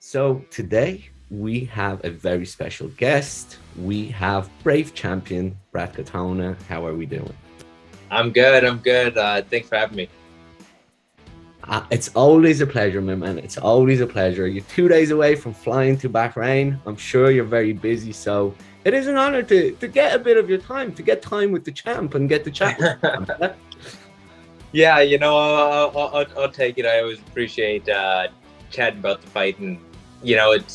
So today we have a very special guest. We have brave champion Brad Katona. How are we doing? I'm good. I'm good. Thanks for having me. It's always a pleasure, my man. It's always a pleasure. You're 2 days away from flying to Bahrain. I'm sure you're very busy, so it is an honor to get a bit of your time, to get time with the champ and get to chat with him. Yeah, I'll take it. I always appreciate chatting about the fight, and it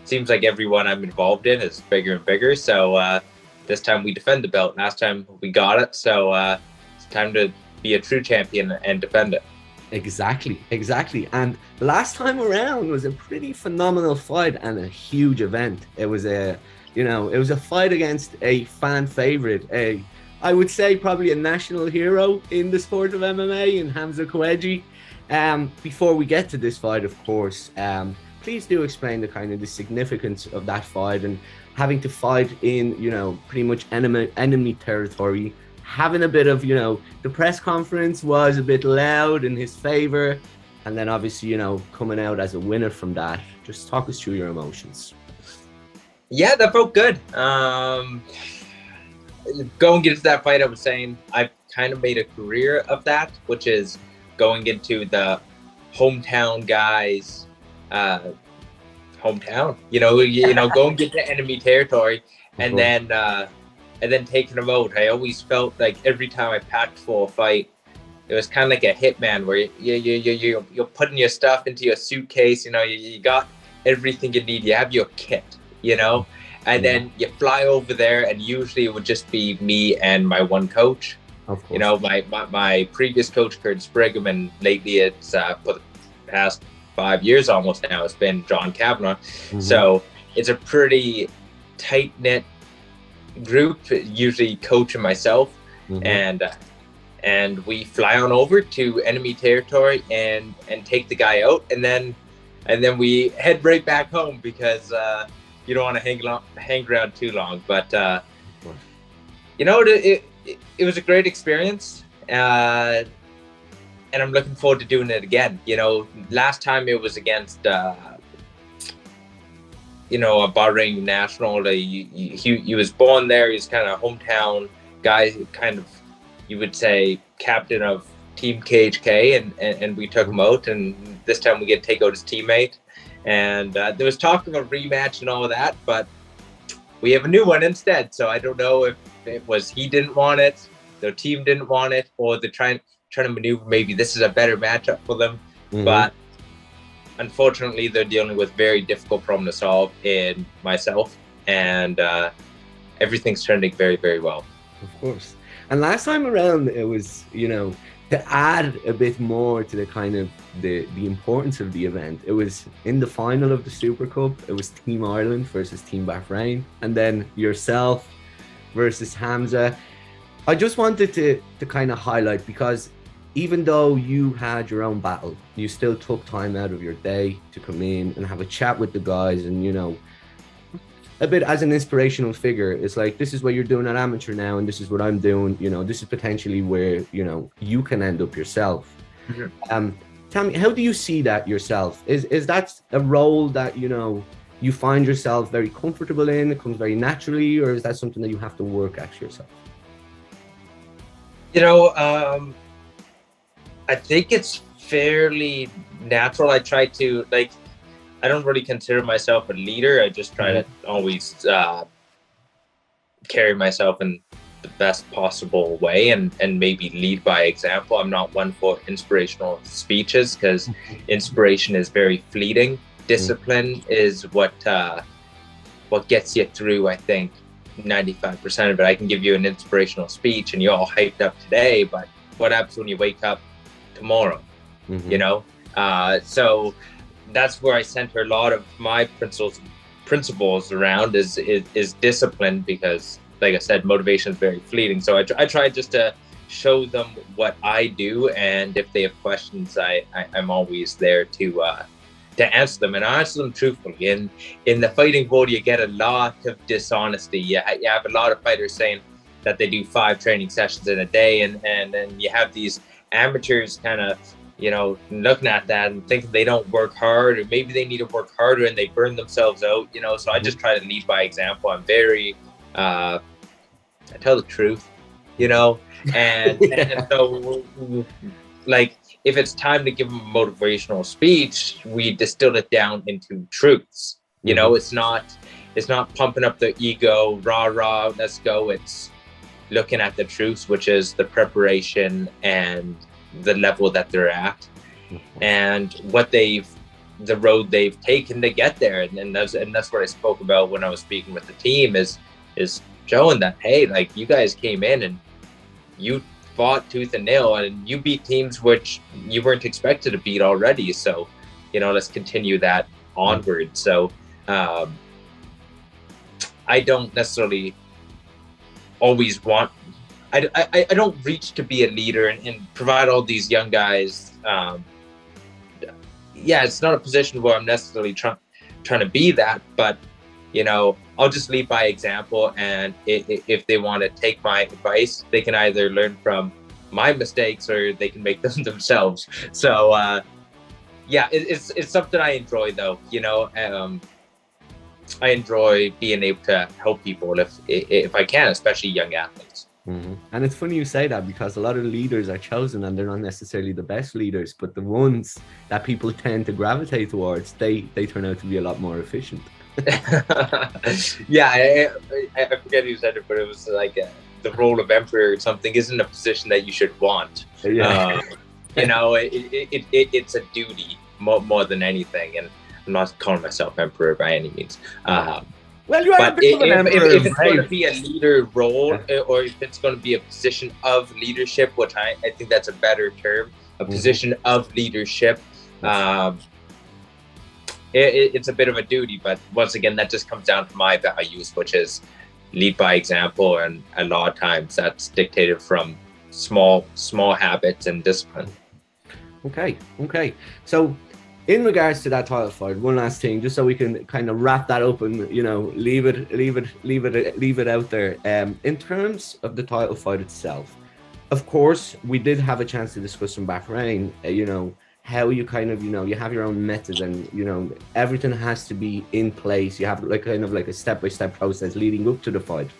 seems like everyone I'm involved in is bigger and bigger. So this time we defend the belt. Last time we got it, so it's time to be a true champion and defend it. Exactly. And last time around was a pretty phenomenal fight and a huge event. It was a fight against a fan favorite, I would say probably a national hero in the sport of MMA in Hamza Kouedji. Before we get to this fight, of course, please do explain the significance of that fight and having to fight in, pretty much enemy territory. Having a bit of, the press conference was a bit loud in his favor. And then obviously, coming out as a winner from that. Just talk us through your emotions. Yeah, that felt good. Going into that fight, I was saying I've kind of made a career of that, which is going into the hometown guys' hometown. Go and get to enemy territory, and then taking them out. I always felt like every time I packed for a fight, it was kind of like a hitman where you're putting your stuff into your suitcase. You got everything you need. You have your kit. And then you fly over there, and usually it would just be me and my one coach. Of course. My previous coach, Curtis Brigham, and lately it's for the past 5 years almost now, it's been John Kavanagh. Mm-hmm. So it's a pretty tight-knit group, usually coach and myself. Mm-hmm. And we fly on over to enemy territory and take the guy out, and then we head right back home because you don't want to hang around too long. But it was a great experience, and I'm looking forward to doing it again. Last time it was against a Bahrain national. He was born there. He's kind of a hometown guy, kind of, you would say, captain of Team KHK, and we took him out. And this time we get to take out his teammate. And there was talk of a rematch and all of that, but we have a new one instead. So I don't know if it was he didn't want it, the team didn't want it, or they're trying to maneuver. Maybe this is a better matchup for them. Mm-hmm. But unfortunately, they're dealing with very difficult problem to solve in myself, and everything's turning very, very well. Of course. And last time around, it was, to add a bit more to the kind of the importance of the event. It was in the final of the Super Cup. It was Team Ireland versus Team Bahrain, and then yourself versus Hamza. I just wanted to kind of highlight, because even though you had your own battle, you still took time out of your day to come in and have a chat with the guys, and a bit as an inspirational figure. It's like, this is what you're doing at amateur now, and this is what I'm doing. This is potentially where you can end up yourself. Mm-hmm. Tell me, how do you see that yourself? Is that a role that you find yourself very comfortable in? It comes very naturally, or is that something that you have to work at yourself? I think it's fairly natural. I try to, I don't really consider myself a leader. I just try to always carry myself in the best possible way and maybe lead by example. I'm not one for inspirational speeches, because inspiration is very fleeting. Discipline is what gets you through, I think, 95% of it. I can give you an inspirational speech and you're all hyped up today, but what happens when you wake up tomorrow? Mm-hmm. So that's where I center a lot of my principles around is discipline, because, like I said, motivation is very fleeting. So I try just to show them what I do, and if they have questions, I'm always there to answer them, and answer them truthfully. In the fighting world, you get a lot of dishonesty. You have a lot of fighters saying that they do 5 training sessions in a day, and then you have these amateurs kind of looking at that and thinking they don't work hard, or maybe they need to work harder and they burn themselves out, so I just try to lead by example. I'm very I tell the truth, and and so, like, if it's time to give them a motivational speech, we distill it down into truths. It's not pumping up the ego, rah, let's go. It's looking at the truths, which is the preparation and the level that they're at, and the road they've taken to get there. And that's what I spoke about when I was speaking with the team, is showing that, hey, like, you guys came in and you fought tooth and nail, and you beat teams which you weren't expected to beat already. So, let's continue that onward. So, I don't necessarily always want, I don't reach to be a leader and provide all these young guys. It's not a position where I'm necessarily trying to be that, but I'll just lead by example. And if they want to take my advice, they can either learn from my mistakes or they can make them themselves. So it's something I enjoy, though. I enjoy being able to help people if I can, especially young athletes. Mm-hmm. And it's funny you say that, because a lot of leaders are chosen and they're not necessarily the best leaders, but the ones that people tend to gravitate towards, they turn out to be a lot more efficient. Yeah, I forget who said it, but it was like the role of emperor or something isn't a position that you should want. Yeah. It's a duty more than anything, and I'm not calling myself emperor by any means. Well, you are a bit of an emperor. If it's going to be a leader role, or if it's going to be a position of leadership, which I think that's a better term, a position of leadership, it's a bit of a duty. But once again, that just comes down to my values, which is lead by example, and a lot of times that's dictated from small habits and discipline. Okay. So, in regards to that title fight, one last thing, just so we can kind of wrap that up and leave it out there. In terms of the title fight itself, of course, we did have a chance to discuss in Bahrain. How you kind of you have your own methods, and everything has to be in place. You have like a step-by-step process leading up to the fight.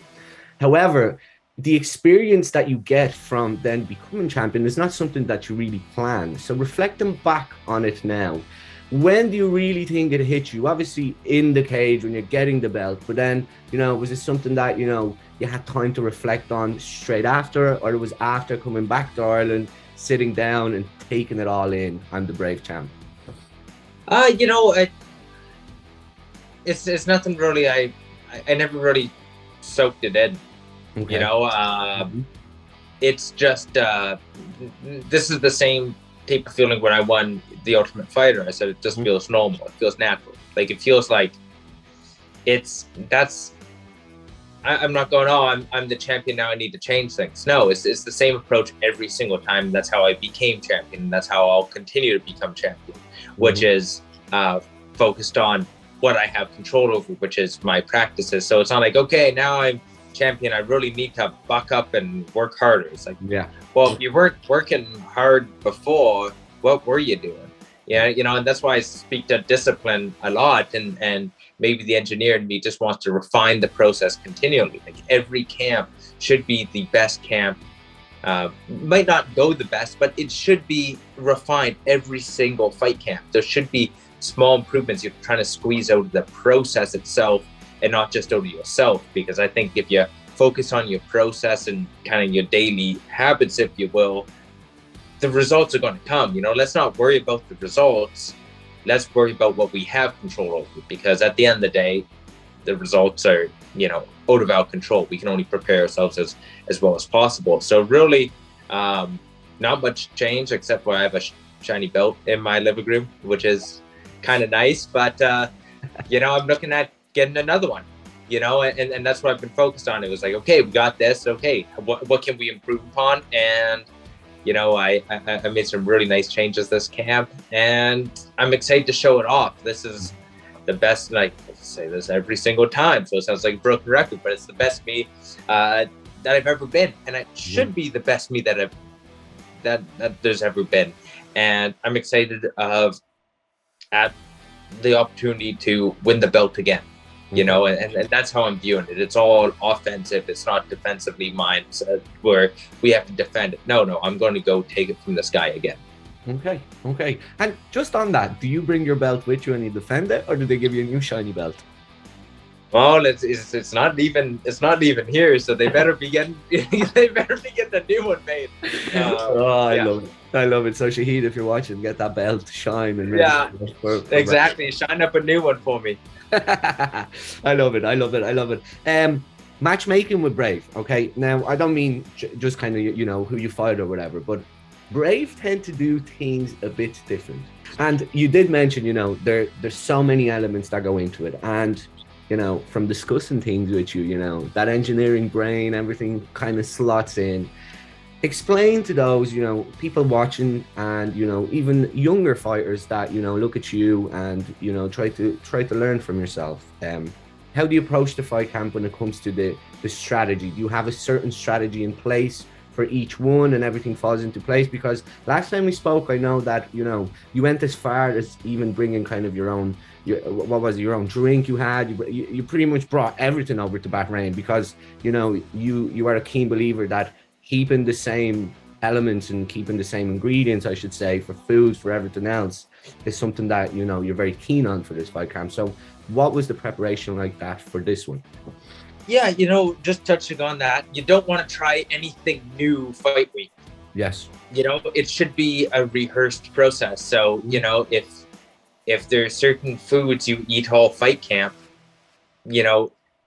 However, the experience that you get from then becoming champion is not something that you really plan. So reflecting back on it now, when do you really think it hit you? Obviously in the cage when you're getting the belt, but then, was it something that, you had time to reflect on straight after, or it was after coming back to Ireland, sitting down and taking it all in? I'm the brave champ. It's nothing really. I never really soaked it in. Okay. It's just this is the same type of feeling when I won the Ultimate Fighter. I said it just feels normal. It feels natural. Like, it feels like I'm not going, I'm the champion now, I need to change things. No, it's the same approach every single time. That's how I became champion. That's how I'll continue to become champion, which is focused on what I have control over, which is my practices. So it's not like, okay, now I'm champion, I really need to buck up and work harder. It's like, well, if you weren't working hard before, what were you doing? And that's why I speak to discipline a lot, and maybe the engineer in me just wants to refine the process continually. Like, every camp should be the best camp. Might not go the best, but it should be refined every single fight camp. There should be small improvements you're trying to squeeze out of the process itself, and not just over yourself. Because I think if you focus on your process and kind of your daily habits, if you will, the results are going to come. Let's not worry about the results. Let's worry about what we have control over, because at the end of the day, the results are, out of our control. We can only prepare ourselves as well as possible. So really, not much change, except for I have a shiny belt in my living room, which is kind of nice. But, I'm looking at getting another one, and that's what I've been focused on. It was like, okay, we got this. Okay, what can we improve upon? And, I made some really nice changes this camp, and I'm excited to show it off. This is the best, like I say this every single time, so it sounds like a broken record, but it's the best me that I've ever been, and it should be the best me that there's ever been. and I'm excited at the opportunity to win the belt again. You know, and that's how I'm viewing it. It's all offensive. It's not defensively mindset where we have to defend it. No, I'm going to go take it from this guy again. Okay. And just on that, do you bring your belt with you and you defend it, or do they give you a new shiny belt? Well, it's not even here, so they better be getting the new one made. I love it. So Shahid, if you're watching, get that belt, shine, and for exactly, shine up a new one for me. I love it. Matchmaking with Brave. Okay, now I don't mean just kind of who you fight or whatever, but Brave tend to do things a bit different. And you did mention, there's so many elements that go into it, and from discussing things with you, that engineering brain, everything kind of slots in. Explain to those, people watching and, even younger fighters that, look at you and, try to learn from yourself. How do you approach the fight camp when it comes to the strategy? Do you have a certain strategy in place for each one and everything falls into place? Because last time we spoke, I know that, you went as far as even bringing kind of your own drink you had. You pretty much brought everything over to Bahrain because, you are a keen believer that keeping the same elements and keeping the same ingredients, I should say, for foods, for everything else, is something that, you're very keen on for this fight camp. So what was the preparation like that for this one? Yeah, just touching on that, you don't want to try anything new fight week. Yes. It should be a rehearsed process. So, if there's certain foods you eat all fight camp,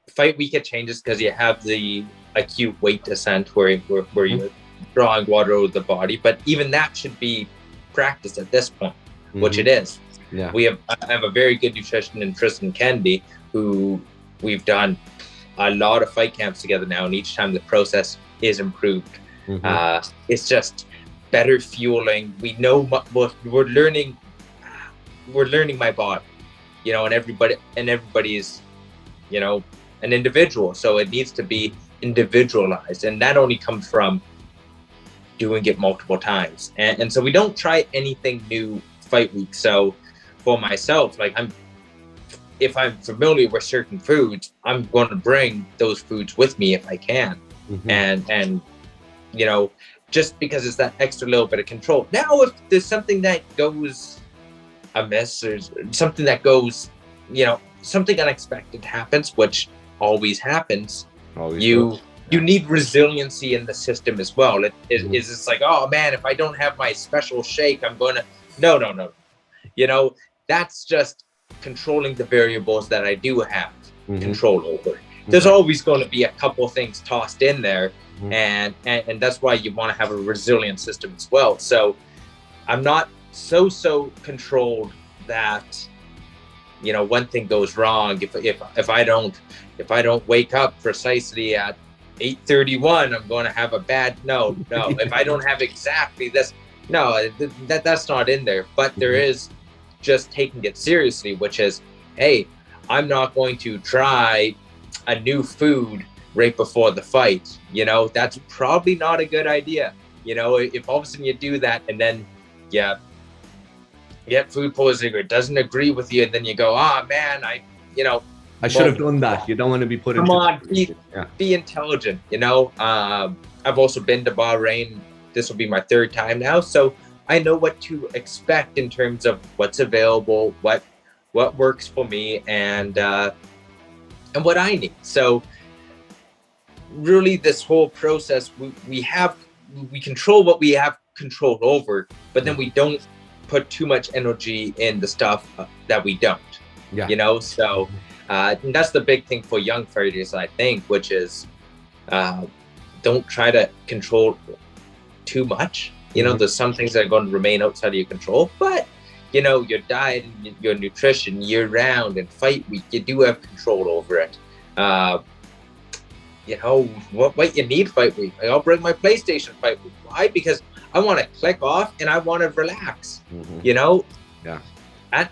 fight week it changes because you have the acute weight descent where you're drawing water over the body, but even that should be practiced at this point, which it is. Yeah, I have a very good nutritionist in Tristan Kennedy, who we've done a lot of fight camps together now, and each time the process is improved. It's just better fueling. We know we're learning my body, and everybody is an individual, so it needs to be individualized, and that only comes from doing it multiple times, and so we don't try anything new fight week. So for myself, if I'm familiar with certain foods, I'm going to bring those foods with me if I can, and just because it's that extra little bit of control. Now if there's something that goes amiss or something that goes, something unexpected happens, which always happens. You need resiliency in the system as well. It's like, oh man, if I don't have my special shake, I'm going to no. That's just controlling the variables that I do have control over. There's always going to be a couple things tossed in there, and that's why you want to have a resilient system as well. So I'm not so controlled that one thing goes wrong. If I don't wake up precisely at 8:31, I'm going to have a bad no. If I don't have exactly this, that's not in there. But there is just taking it seriously, which is, hey, I'm not going to try a new food right before the fight. That's probably not a good idea. If all of a sudden you do that and then you get food poisoning or doesn't agree with you, and then you go, man, I should have done that. You don't want to be put be intelligent. I've also been to Bahrain. This will be my third time now, so I know what to expect in terms of what's available, what works for me, and what I need. So really, this whole process, we control what we have control over, but then we don't put too much energy in the stuff that we don't. So that's the big thing for young fighters, I think, which is don't try to control too much. There's some things that are going to remain outside of your control, but your diet and your nutrition year round and fight week, you do have control over it. What you need fight week. I'll bring my PlayStation fight week. Why? Because I want to click off and I want to relax. I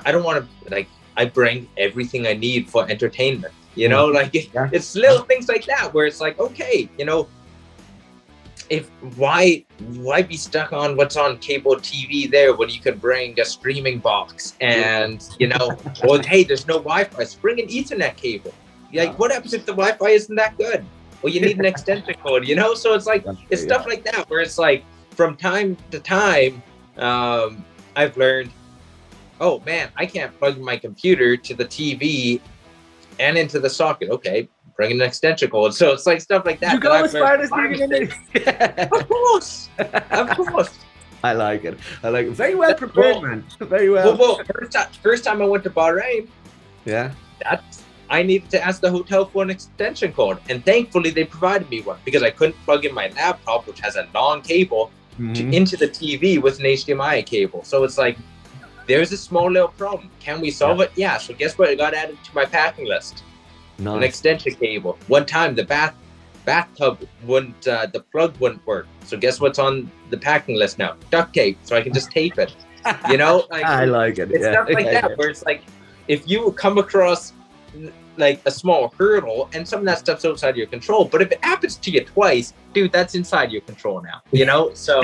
don't want to, I bring everything I need for entertainment. It's little things like that where it's like, okay, if why be stuck on what's on cable TV there when you can bring a streaming box and or hey, there's no Wi-Fi, so bring an Ethernet cable. Like, what happens if the Wi-Fi isn't that good? Well, you need an extension cord, so it's like it's stuff like that where it's like from time to time I've learned, oh man, I can't plug my computer to the TV and into the socket. Okay, bring an extension cord. So it's like stuff like that. You go as far as it. Of course. I like it. Very well prepared, man. Very well. Well, first time I went to Bahrain. Yeah. I needed to ask the hotel for an extension cord, and thankfully they provided me one because I couldn't plug in my laptop, which has a long cable, into the TV with an HDMI cable. So it's like, there's a small little problem. Can we solve it? Yeah. So guess what? I got added to my packing list. Nice. An extension cable. One time the bathtub wouldn't, the plug wouldn't work. So guess what's on the packing list now? Duct tape. So I can just tape it. Like, I like it. It's stuff like that where it's like, if you come across like a small hurdle, and some of that stuff's outside your control, but if it happens to you twice, dude, that's inside your control now. So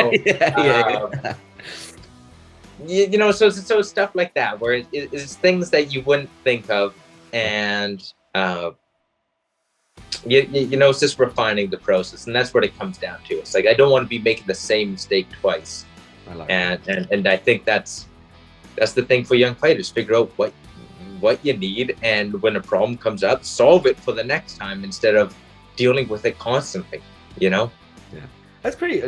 so stuff like that where it's things that you wouldn't think of, and it's just refining the process, and that's what it comes down to. It's like, I don't want to be making the same mistake twice. And I think that's the thing for young fighters. Figure out what you need, and when a problem comes up, solve it for the next time instead of dealing with it constantly. That's pretty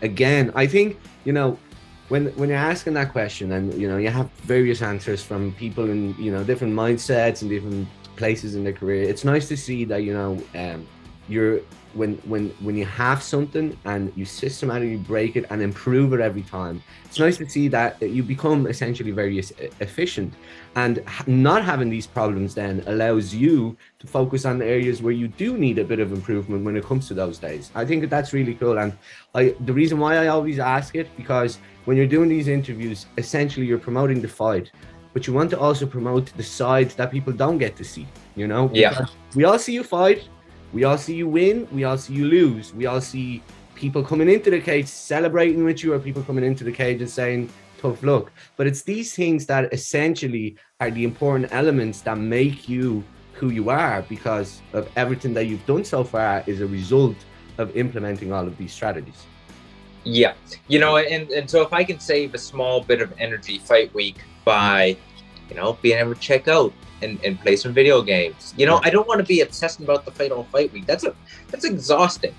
again, I think when you're asking that question, and you have various answers from people in different mindsets and different places in their career, it's nice to see that you're when you have something and you systematically break it and improve it every time. It's nice to see that you become essentially very efficient, and not having these problems then allows you to focus on the areas where you do need a bit of improvement when it comes to those days. I think that's really cool, and the reason why I always ask it, because when you're doing these interviews, essentially you're promoting the fight, but you want to also promote the side that people don't get to see. Because we all see you fight. We all see you win, we all see you lose, we all see people coming into the cage celebrating with you, or people coming into the cage and saying tough luck. But it's these things that essentially are the important elements that make you who you are, because of everything that you've done so far is a result of implementing all of these strategies. Yeah, and so if I can save a small bit of energy fight week by, being able to check out and play some video games. I don't want to be obsessed about the fight all fight week. That's exhausting.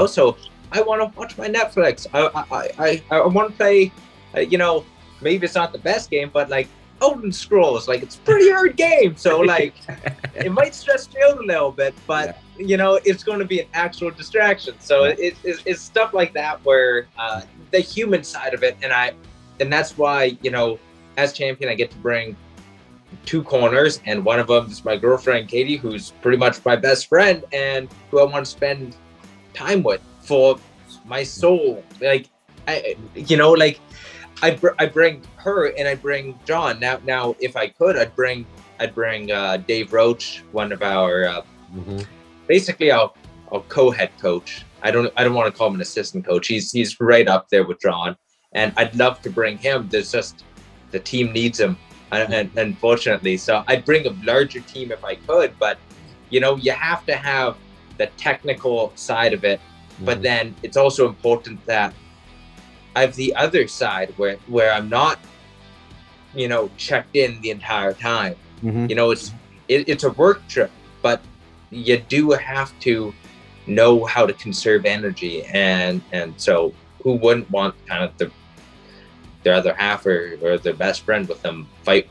So I want to watch my Netflix. I want to play. Maybe it's not the best game, but like Elden Scrolls, like it's a pretty hard game. So like it might stress me out a little bit, but it's going to be an actual distraction. So it's stuff like that where the human side of it, and that's why as champion I get to bring two corners, and one of them is my girlfriend Katie, who's pretty much my best friend and who I want to spend time with for my soul. Like I bring her and I bring John. Now if I could, I'd bring Dave Roach, one of our basically our co-head coach. I don't want to call him an assistant coach. He's right up there with John, and I'd love to bring him. There's just the team needs him. And unfortunately, so I'd bring a larger team if I could, but you have to have the technical side of it, but then it's also important that I have the other side where I'm not, checked in the entire time. It's a work trip, but you do have to know how to conserve energy, and so who wouldn't want kind of their other half or their best friend with them fight?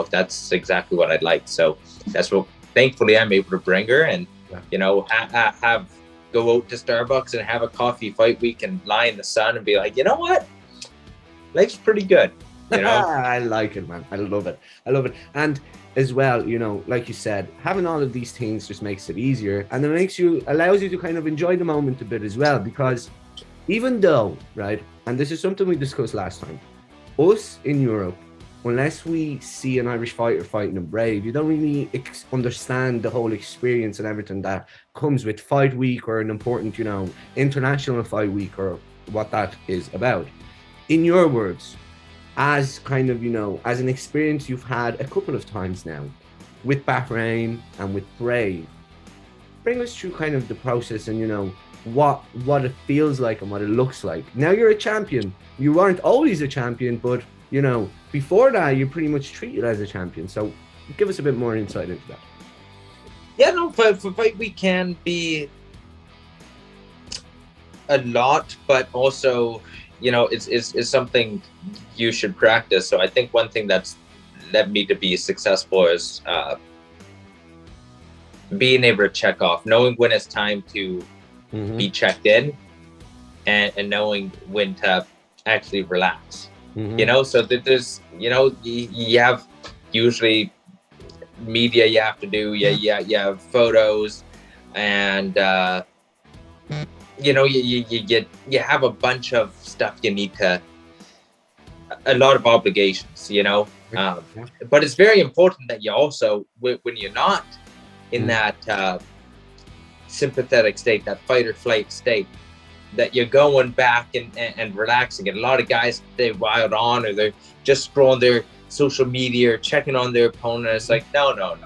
That's exactly what I'd like. So that's what thankfully I'm able to bring her, and have go out to Starbucks and have a coffee fight week and lie in the sun and be like, what, life's pretty good. I like it, man. I love it. And as well, like you said, having all of these things just makes it easier, and it allows you to kind of enjoy the moment a bit as well, because even though, right, and this is something we discussed last time, us in Europe unless we see an Irish fighter fighting in Brave, you don't really understand the whole experience and everything that comes with fight week or an important, you know, international fight week or what that is about. In your words, as kind of, you know, as an experience you've had a couple of times now with Bahrain and with Brave, bring us through kind of the process and, you know, what it feels like and what it looks like. Now you're a champion. You weren't always a champion, but, you know, before that, you're pretty much treated as a champion. So give us a bit more insight into that. Yeah, no, for fight week can be a lot, but also, you know, it's something you should practice. So I think one thing that's led me to be successful is being able to check off, knowing when it's time to be checked in, and knowing when to actually relax. You know, so that there's, you know, you have usually media you have to do, you have photos, and you know, you have a bunch of stuff you need to, a lot of obligations, you know. But it's very important that you also, when you're not in that sympathetic state, that fight or flight state, that you're going back and relaxing. And a lot of guys, they wild on, or they're just scrolling their social media or checking on their opponent. It's like, no.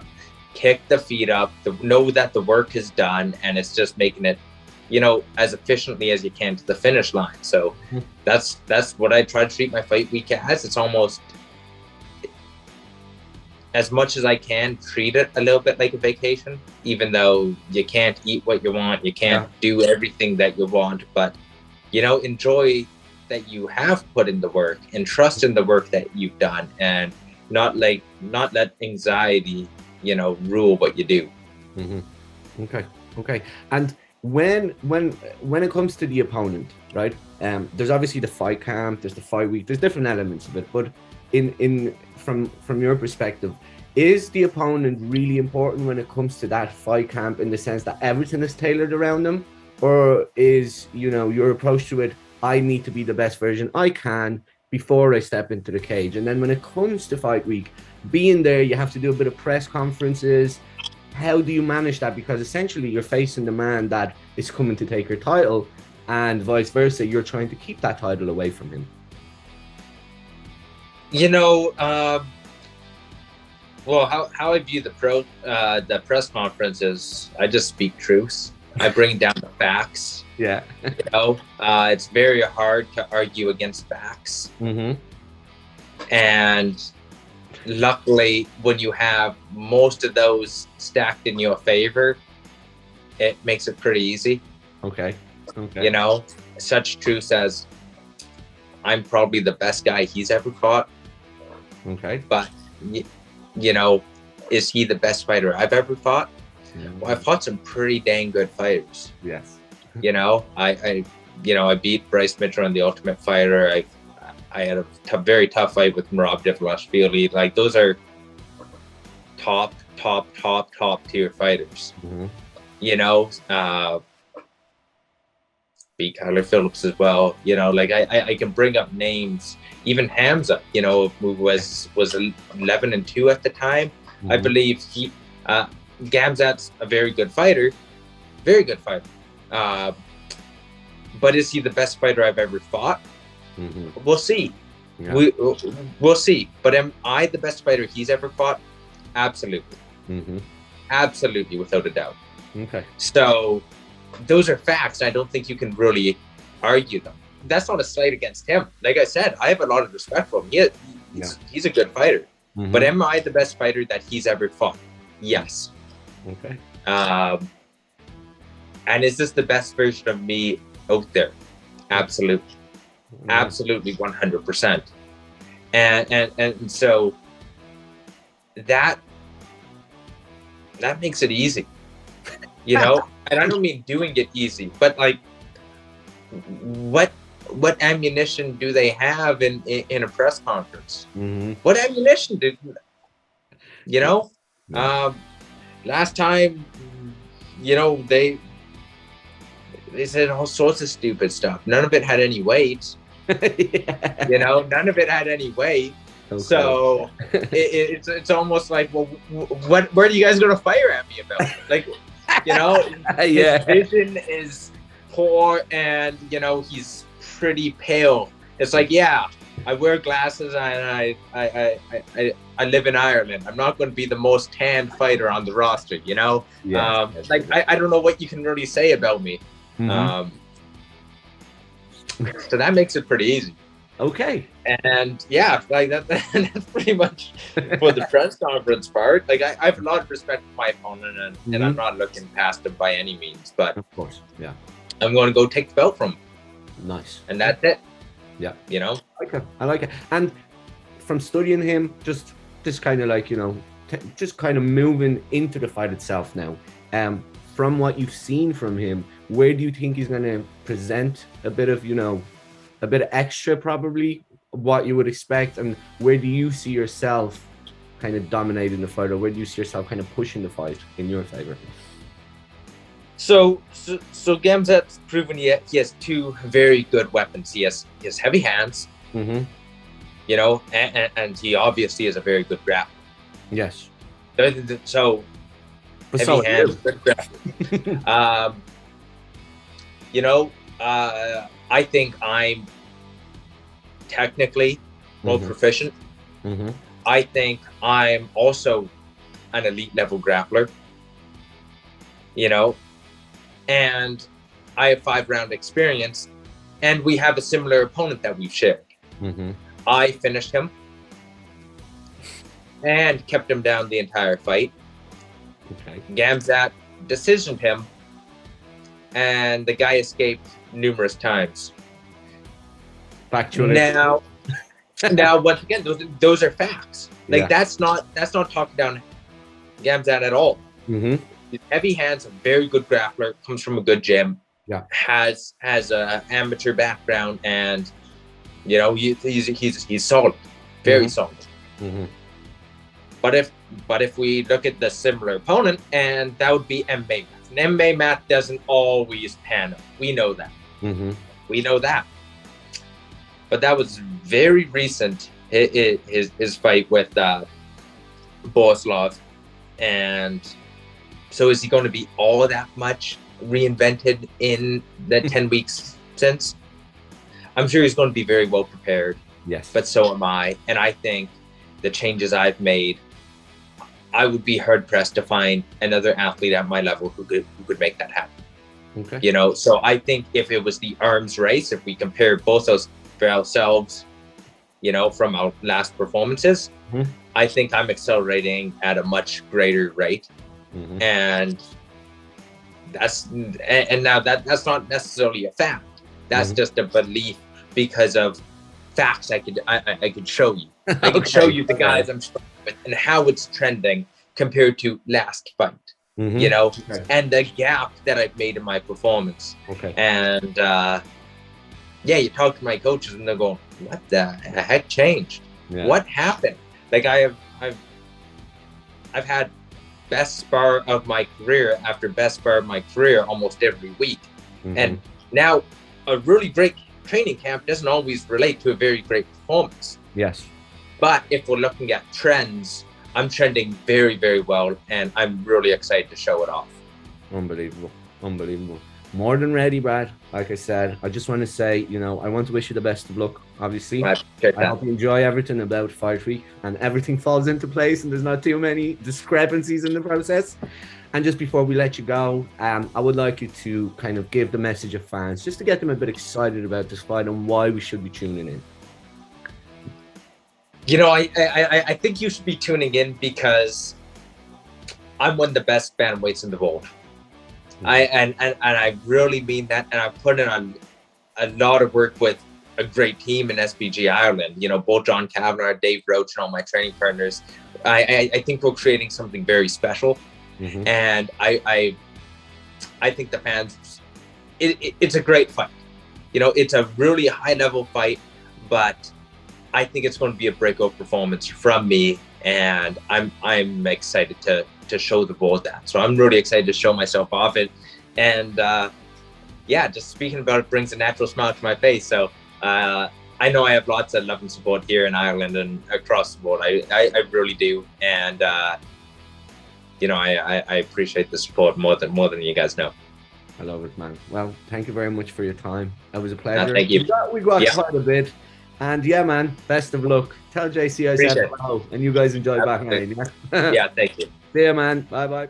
Kick the feet up, know that the work is done, and it's just making it, you know, as efficiently as you can to the finish line. So that's what I try to treat my fight week as. It's almost, as much as I can, treat it a little bit like a vacation, even though you can't eat what you want, you can't do everything that you want, but, you know, enjoy that you have put in the work and trust in the work that you've done, and not let anxiety, you know, rule what you do. Okay. And when it comes to the opponent, right? There's obviously the fight camp, there's the fight week, there's different elements of it, but from your perspective, is the opponent really important when it comes to that fight camp, in the sense that everything is tailored around them? Or is, you know, your approach to it, I need to be the best version I can before I step into the cage? And then when it comes to fight week, being there, you have to do a bit of press conferences. How do you manage that? Because essentially you're facing the man that is coming to take your title, and vice versa, you're trying to keep that title away from him. You know, well, how I view the press conference is, I just speak truth. I bring down the facts. Yeah. You know, it's very hard to argue against facts. And luckily, when you have most of those stacked in your favor, it makes it pretty easy. Okay. You know, such truth as, I'm probably the best guy he's ever fought. Okay. But, you know, is he the best fighter I've ever fought? Well, I've fought some pretty dang good fighters. Yes. You know, I beat Bryce Mitchell in The Ultimate Fighter. I had a very tough fight with Merab Dvalishvili. Like, those are top tier fighters. You know, beat Kyler Phillips as well. You know, like I can bring up names. Even Hamza, you know, who was 11-2 at the time. I believe he, Gamzat's a very good fighter. But is he the best fighter I've ever fought? We'll see. Yeah. We'll see. But am I the best fighter he's ever fought? Absolutely. Absolutely, without a doubt. Okay. So those are facts. I don't think you can really argue them. That's not a slight against him. Like I said, I have a lot of respect for him. He's a good fighter. But am I the best fighter that he's ever fought? Yes. Okay. And is this the best version of me out there? Absolutely. Absolutely, 100%. And so that makes it easy. You know, and I don't mean doing it easy, but like, what ammunition do they have in a press conference? What ammunition did, you know? Last time, you know, they said all sorts of stupid stuff. None of it had any weight. You know, none of it had any weight. Okay. So it's almost like, well, what are you guys gonna fire at me about? Like, Yeah. his vision is poor, and he's pretty pale. It's like, yeah, I wear glasses, and I live in Ireland. I'm not going to be the most tanned fighter on the roster, Yes. like I don't know what you can really say about me. So that makes it pretty easy. Okay. And yeah, like that's pretty much for the press conference part. Like I have a lot of respect for my opponent, and I'm not looking past him by any means, but Of course. Yeah. I'm going to go take the belt from him. Nice. And that's it. Yeah. I like it. And from studying him, just kind of like, just kind of moving into the fight itself now. From what you've seen from him, where do you think he's going to present a bit of, a bit of extra, probably what you would expect? And where do you see yourself kind of dominating the fight, or where do you see yourself kind of pushing the fight in your favor? So Gamzat's proven he has two very good weapons. He has heavy hands, and he obviously is a very good grappler. Yes. So heavy hands, good grappler. I think I'm technically more proficient. I think I'm also an elite level grappler. And I have 5-round experience, and we have a similar opponent that we've shared. I finished him and kept him down the entire fight. Okay. Gamzat decisioned him, and the guy escaped numerous times. Factually. Now, once again, those are facts. Like that's not talking down Gamzat at all. He's heavy hands, a very good grappler, comes from a good gym. Yeah. Has a amateur background, and he's solid, very solid. But if we look at the similar opponent, and that would be MMA Math. And MMA Math doesn't always pan out. We know that. We know that. But that was very recent. His fight with Boslov, and so is he going to be all that much reinvented in the 10 weeks since? I'm sure he's going to be very well prepared. Yes. But so am I. And I think the changes I've made, I would be hard pressed to find another athlete at my level who could make that happen. Okay. So I think if it was the arms race, if we compare both those for ourselves, from our last performances, I think I'm accelerating at a much greater rate. And that's not necessarily a fact. That's just a belief because of facts I could show you. I could show you the guys I'm struggling with and how it's trending compared to last fight. And the gap that I've made in my performance. And you talk to my coaches and they're going, "What the heck changed? What happened?" Like I've had best spar of my career after best spar of my career almost every week. And now a really great training camp doesn't always relate to a very great performance. Yes. But if we're looking at trends, I'm trending very, very well, and I'm really excited to show it off. Unbelievable. More than ready, Brad. Like I said, I just want to say, I want to wish you the best of luck, obviously. I hope you enjoy everything about Fight Week and everything falls into place and there's not too many discrepancies in the process. And just before we let you go, I would like you to kind of give the message of fans, just to get them a bit excited about this fight and why we should be tuning in. I think you should be tuning in because I'm one of the best bantamweights in the world. I really mean that, and I put in a lot of work with a great team in SBG Ireland. Both John Kavanagh, Dave Roach, and all my training partners. I think we're creating something very special, and I think the fans. It's a great fight. It's a really high level fight, but I think it's going to be a breakout performance from me, and I'm excited to show the world that. So I'm really excited to show myself off it, and just speaking about it brings a natural smile to my face. So I know I have lots of love and support here in Ireland and across the board. I really do, and you know, I appreciate the support more than you guys know. I love it, man. Well, thank you very much for your time. It was a pleasure. Thank you. We got quite a bit. And yeah, man, best of luck. Tell JC I said hello, and you guys enjoy back nine. Yeah, thank you. See ya, man. Bye bye.